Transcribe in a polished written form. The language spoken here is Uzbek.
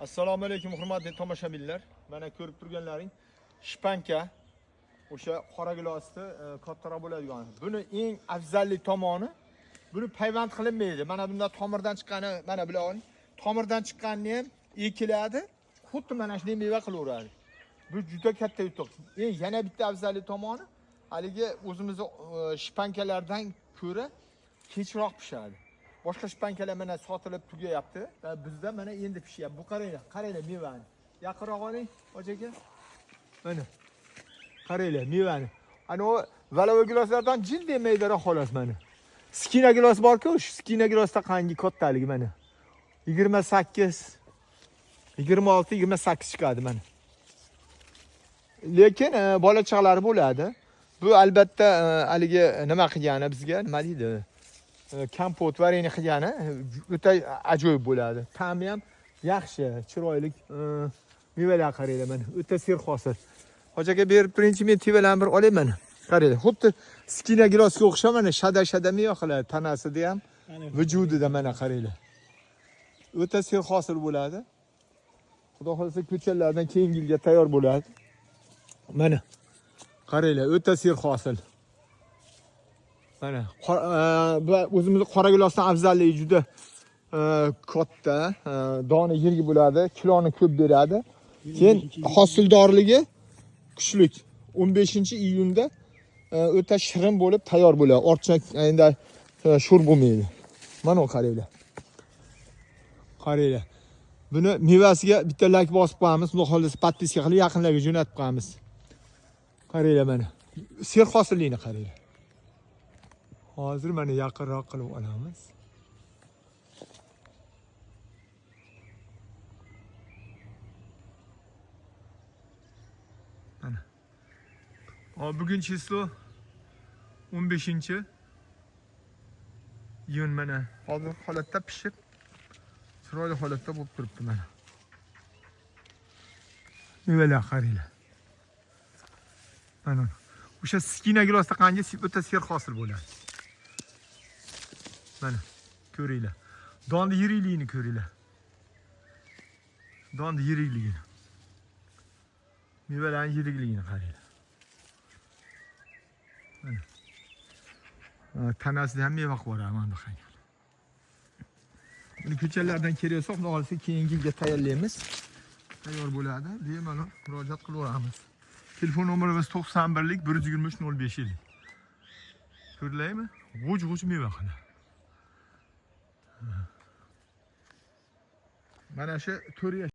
Assalomu alaykum hurmatli tomoshabinlar. Mana ko'rib turganlaring shpanka. O'sha qora gilosda kattaroq bo'ladigan. Buni eng afzalli tomoni buni payvand qilinmaydi. Mana bunda tomirdan chiqqani, mana bular tomirdan chiqqanini ham ekiladi. Xuddi mana shunday meva qilaveradi. Bu juda katta yutuq. Yana bitta afzalli tomoni haligi o'zimizning shpankalardan ko'ra kechroq pishadi. Boshqa shpankalar mana sotilib tugayapti. Bizda mana endi pishyapti. Bu qaranglar mevani. Yaqinroq oling, hojaga. Mana. Qaranglar mevani. Ana o valavo giloslardan jilday maydaroq xolos mana. Skina gilos bor-ku, shu skina gilosda qangi kattaligi mana. 28, 26, 28 chiqadi mana. Lekin bola chaqalari bo'ladi. Bu albatta haligi nima qilgani bizga, nima deydi? Kompot varini qilgani o'ta ajoyib bo'ladi. Ta'mi ham yaxshi, chiroyli mevalar qaranglar mana. O'ta serhosil. Hojaga berib turingchi, men tevalarni bir olay mana. Qaranglar, xuddi skina gilosga o'xshab mana shada meva qiladi. Tanasida ham, vujudida mana qaranglar. O'ta serhosil bo'ladi. Xudo xolasa ko'chatlardan keyingi yilga tayyor bo'ladi. Mana qaranglar, o'ta serhosil. Mana o'zimizning qora gilosdan afzalligi juda katta, dona yerga bo'ladi, kiloni ko'p beradi. Keyin hosildorligi kuchli. 15-iyunda o'ta shirin bo'lib tayyor bo'ladi. Ortcha endi sho'r bo'lmaydi. Mana qaranglar. Qaranglar. Buni mevasiga bitta like bosib qo'yamiz, xudo xolasa podpiska qilib yaqinlarga jo'natib qo'yamiz. Qaranglar mana. Serhosillikni qaranglar. Hozir mana yaqinroq qilib olamiz. Mana. Bugun chislo 15-iyun mana. Hozir holatda pishib, chiroyli holatda bo'lib turibdi mana. Mevalar qaranglar. Mana. O'sha skina gilosda qancha o'ta serhosil bo'ladi. Mana ko'ringlar. Donni yirikligini ko'ringlar. Donni yirikligini. Mevalarning yirikligini qaranglar. Mana. Tanasida ham meva qo'yadi mana qarang. Buni ko'chatlardan kelsa, xudo xolasa keyingi yilga tayyorlaymiz. Tayyor bo'ladi. Bemalol murojaat qilaveramiz. Telefon nomerimiz 91 123 05. Ko'rlaymi? G'uj meva qiladi. Mana shu 4